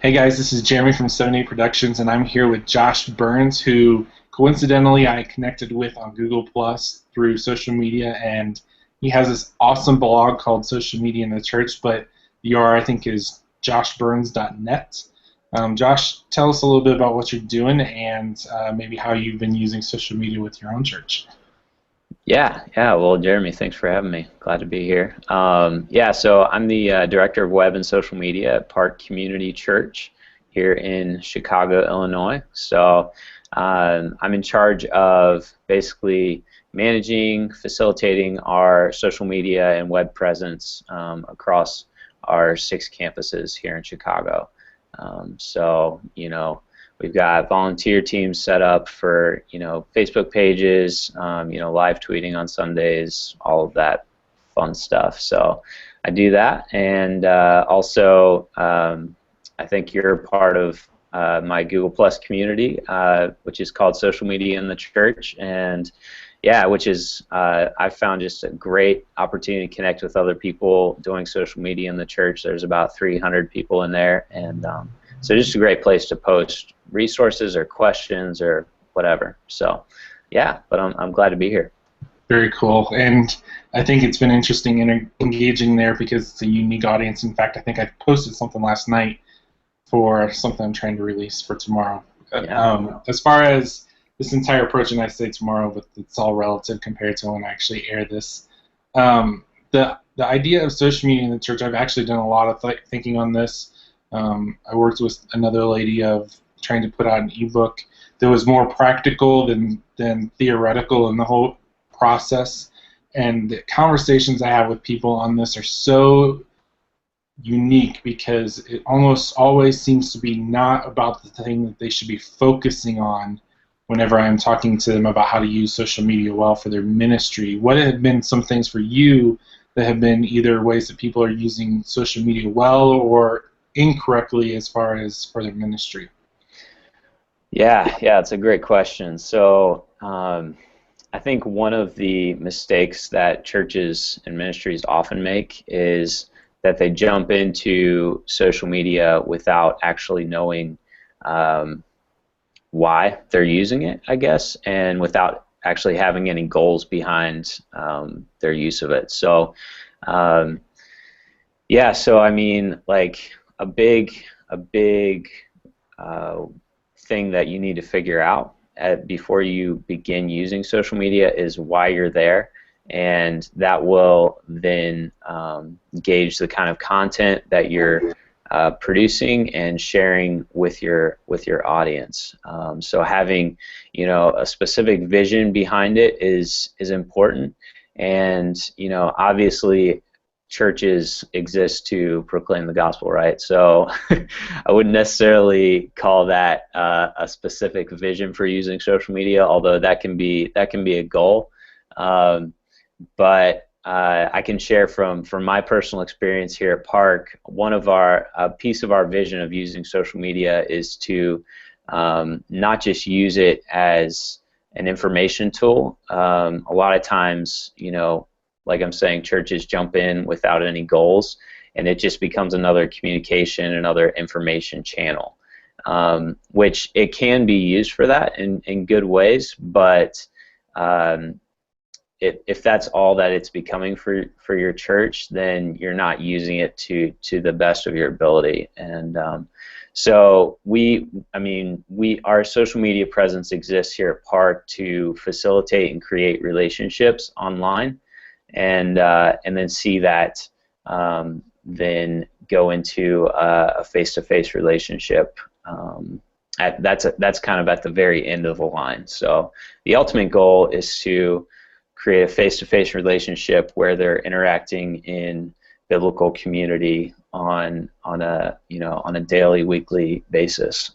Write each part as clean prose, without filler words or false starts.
Hey guys, this is Jeremy from 78 Productions, and I'm here with Josh Burns, who coincidentally I connected with on Google Plus through social media, and he has this awesome blog called Social Media in the Church, but the URL I think is joshburns.net. Josh, tell us a little bit about what you're doing and maybe how you've been using social media with your own church. Yeah. Well, Jeremy, thanks for having me. Glad to be here. So I'm the director of web and social media at Park Community Church here in Chicago, Illinois. So I'm in charge of basically managing, facilitating our social media and web presence across our 6 campuses here in Chicago. We've got volunteer teams set up for, Facebook pages, live tweeting on Sundays, all of that fun stuff. So I do that, and also I think you're part of my Google Plus community, which is called Social Media in the Church, and which is I've found just a great opportunity to connect with other people doing social media in the church. There's about 300 people in there, and so just a great place to post resources or questions or whatever. So, but I'm glad to be here. Very cool, and I think it's been interesting and engaging there because it's a unique audience. In fact, I think I posted something last night for something I'm trying to release for tomorrow. As far as this entire approach, and I say tomorrow, but it's all relative compared to when I actually air this. The idea of social media in the church, I've actually done a lot of thinking on this. I worked with another lady of trying to put out an ebook that was more practical than theoretical in the whole process. And the conversations I have with people on this are so unique because it almost always seems to be not about the thing that they should be focusing on whenever I'm talking to them about how to use social media well for their ministry. What have been some things for you that have been either ways that people are using social media well or incorrectly as far as for their ministry? Yeah, it's a great question. So I think one of the mistakes that churches and ministries often make is that they jump into social media without actually knowing why they're using it, I guess, and without actually having any goals behind their use of it. So I mean, like a big thing that you need to figure out before you begin using social media is why you're there, and that will then gauge the kind of content that you're producing and sharing with your audience. So having a specific vision behind it is important, and obviously churches exist to proclaim the gospel, right? So I wouldn't necessarily call that a specific vision for using social media, although that can be a goal. But I can share from my personal experience here at Park. A piece of our vision of using social media is to not just use it as an information tool. A lot of times, like I'm saying, churches jump in without any goals, and it just becomes another communication, another information channel, which it can be used for that in good ways, but if that's all that it's becoming for your church, then you're not using it to the best of your ability. And so our social media presence exists here at Park to facilitate and create relationships online, and then see that then go into a face-to-face relationship. That's kind of at the very end of the line. So the ultimate goal is to create a face-to-face relationship where they're interacting in biblical community on a daily, weekly basis.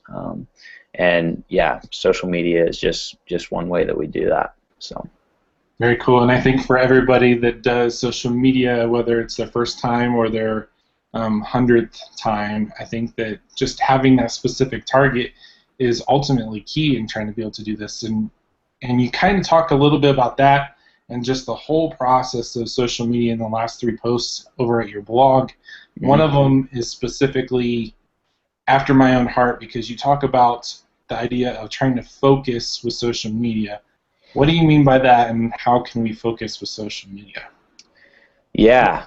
Social media is just one way that we do that. So. Very cool, and I think for everybody that does social media, whether it's their first time or their 100th time, I think that just having that specific target is ultimately key in trying to be able to do this. And you kind of talk a little bit about that and just the whole process of social media in the last 3 posts over at your blog. Mm-hmm. One of them is specifically after my own heart, because you talk about the idea of trying to focus with social media. What do you mean by that, and how can we focus with social media? Yeah.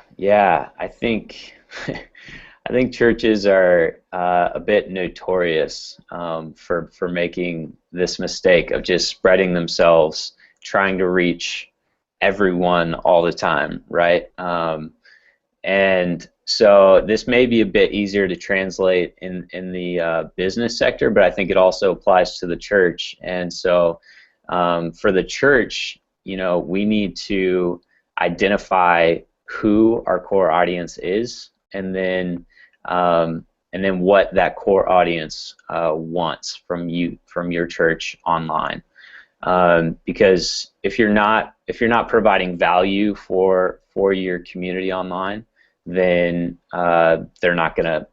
I think I think churches are a bit notorious for making this mistake of just spreading themselves, trying to reach everyone all the time, right? And so this may be a bit easier to translate in the business sector, but I think it also applies to the church. And so for the church, we need to identify who our core audience is, and then what that core audience wants from your church online. Because if you're not providing value for your community online, then they're not gonna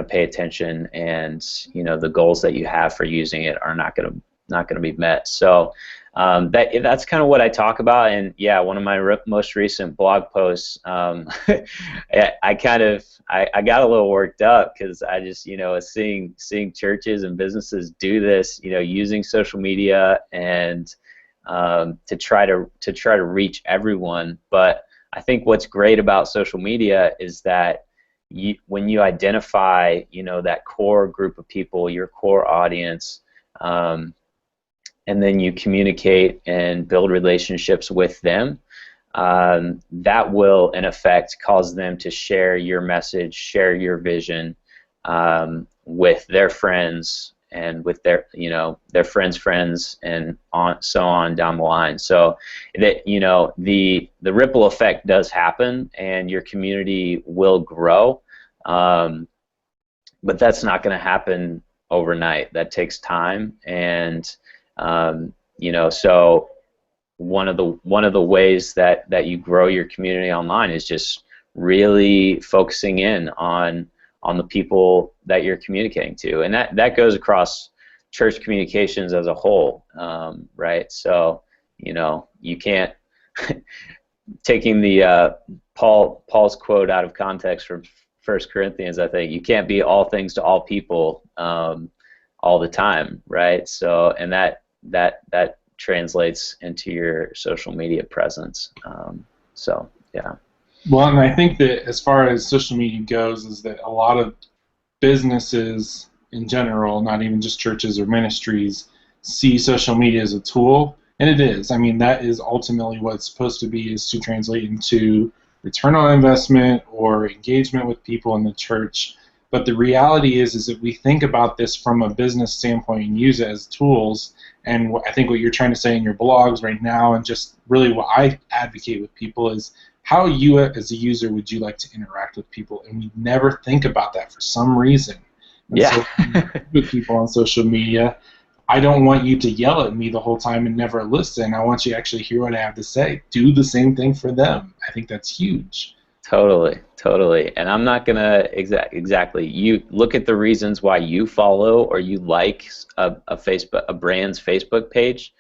pay attention, and the goals that you have for using it are not gonna be met. So that's kind of what I talk about. And yeah, one of my most recent blog posts, I got a little worked up because I just seeing churches and businesses do this, using social media and to try to reach everyone. But I think what's great about social media is that when you identify that core group of people, your core audience, and then you communicate and build relationships with them, that will in effect cause them to share your message, share your vision with their friends and with their friends, and so on down the line. So that the ripple effect does happen, and your community will grow, but that's not going to happen overnight. That takes time, and so one of the ways that you grow your community online is just really focusing in on the people that you're communicating to, and that goes across church communications as a whole, right? So you can't taking the Paul's quote out of context from 1 Corinthians, I think you can't be all things to all people all the time, right? So and that translates into your social media presence. So yeah. Well, and I think that as far as social media goes, is that a lot of businesses in general, not even just churches or ministries, see social media as a tool, and it is. I mean, that is ultimately what it's supposed to be, is to translate into return on investment or engagement with people in the church. But the reality is that we think about this from a business standpoint and use it as tools. And I think what you're trying to say in your blogs right now, and just really what I advocate with people, is how you as a user would you like to interact with people? And we never think about that for some reason. And yeah. So with people on social media, I don't want you to yell at me the whole time and never listen. I want you to actually hear what I have to say. Do the same thing for them. I think that's huge. Totally. And I'm not gonna exactly. You look at the reasons why you follow or you like a brand's Facebook page,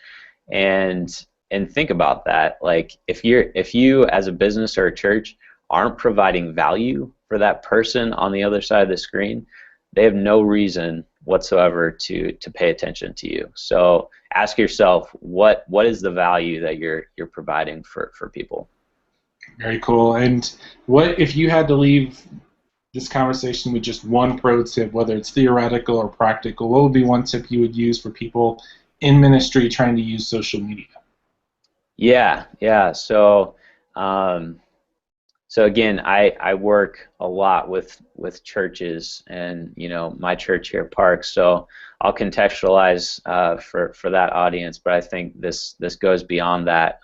and think about that. Like if you as a business or a church aren't providing value for that person on the other side of the screen, they have no reason whatsoever to pay attention to you. So ask yourself, what is the value that you're providing for people? Very cool. And what if you had to leave this conversation with just one pro tip, whether it's theoretical or practical, what would be one tip you would use for people in ministry trying to use social media? Yeah. So again, I work a lot with churches, and my church here, Park. So I'll contextualize for that audience, but I think this goes beyond that.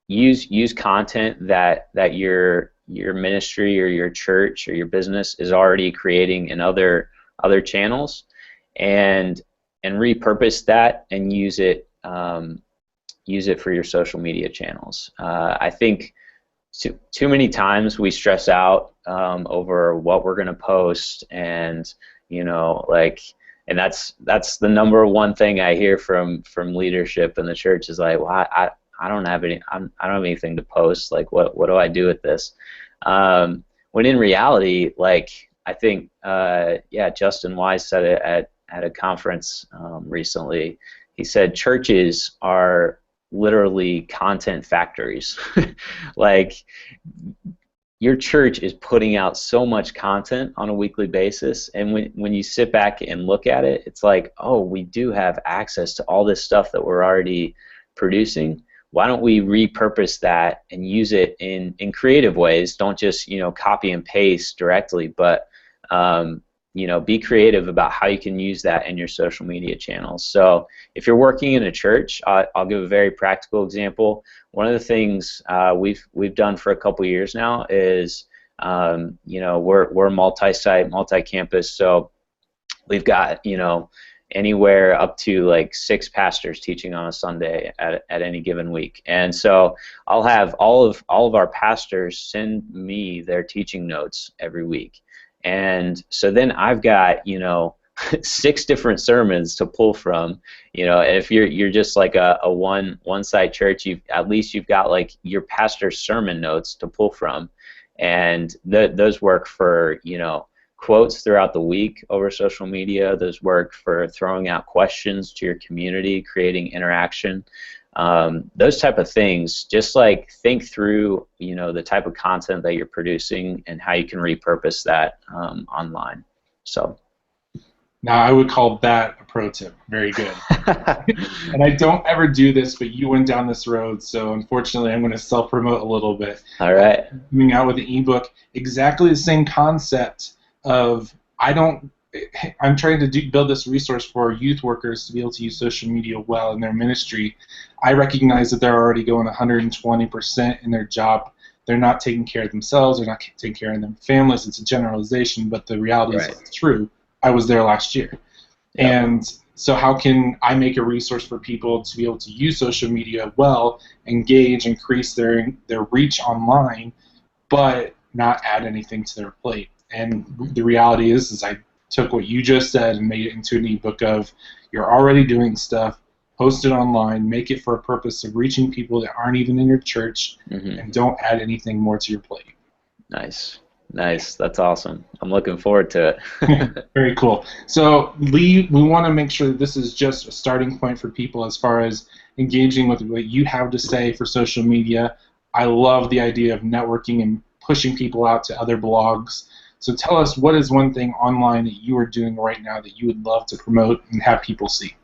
Use content that your ministry or your church or your business is already creating in other channels, and repurpose that and use it for your social media channels. I think too many times we stress out over what we're going to post, and and that's the number one thing I hear from leadership in the church is like, well, I don't have anything to post. Like, what do I do with this? when in reality, like I think, yeah, Justin Wise said it at a conference recently. He said churches are literally content factories. Like your church is putting out so much content on a weekly basis, and when you sit back and look at it, it's like, oh, we do have access to all this stuff that we're already producing. Why don't we repurpose that and use it in creative ways? Don't just, you know, copy and paste directly, but you know, be creative about how you can use that in your social media channels. So if you're working in a church, I'll give a very practical example. One of the things we've done for a couple years now is, you know, we're multi-site, multi-campus, so we've got, you know, anywhere up to like 6 pastors teaching on a Sunday at any given week. And so I'll have all of our pastors send me their teaching notes every week. And so then I've got, you know, 6 different sermons to pull from. You know, and if you're just like a one-site church, at least you've got like your pastor's sermon notes to pull from, and those work for, you know, quotes throughout the week over social media. Those work for throwing out questions to your community, creating interaction. Those type of things. Just like think through, you know, the type of content that you're producing and how you can repurpose that online. So. Now I would call that a pro tip. Very good. And I don't ever do this, but you went down this road, so unfortunately I'm going to self-promote a little bit. All right. Coming out with an ebook, exactly the same concept of I'm trying to build this resource for youth workers to be able to use social media well in their ministry. I recognize that they're already going 120% in their job. They're not taking care of themselves. They're not taking care of their families. It's a generalization, but the reality is it's true. I was there last year. Yep. And so how can I make a resource for people to be able to use social media well, engage, increase their reach online, but not add anything to their plate? And the reality is I took what you just said and made it into an ebook of you're already doing stuff, post it online, make it for a purpose of reaching people that aren't even in your church, and don't add anything more to your plate. Nice. Nice. That's awesome. I'm looking forward to it. Very cool. So, Lee, we want to make sure that this is just a starting point for people as far as engaging with what you have to say for social media. I love the idea of networking and pushing people out to other blogs. So tell us, what is one thing online that you are doing right now that you would love to promote and have people see?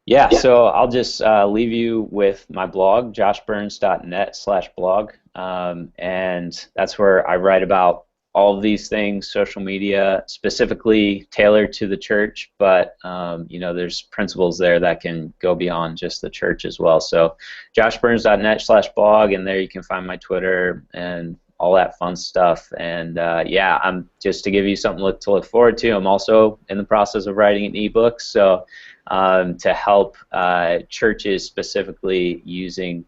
Yeah, so I'll just leave you with my blog, joshburns.net/blog, and that's where I write about all of these things, social media, specifically tailored to the church, but you know, there's principles there that can go beyond just the church as well. So joshburns.net/blog, and there you can find my Twitter and all that fun stuff. And yeah, I'm just to give you something to look forward to. I'm also in the process of writing an ebook, so to help churches specifically using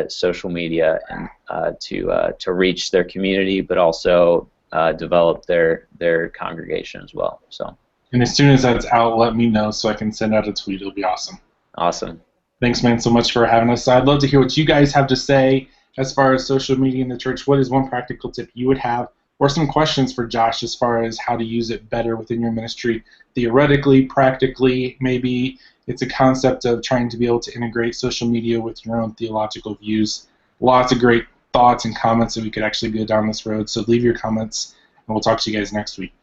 social media and to reach their community, but also develop their congregation as well. So. And as soon as that's out, let me know so I can send out a tweet. It'll be awesome. Awesome. Thanks, man, so much for having us. I'd love to hear what you guys have to say as far as social media in the church. What is one practical tip you would have, or some questions for Josh as far as how to use it better within your ministry, theoretically, practically? Maybe it's a concept of trying to be able to integrate social media with your own theological views. Lots of great thoughts and comments that we could actually go down this road. So leave your comments, and we'll talk to you guys next week.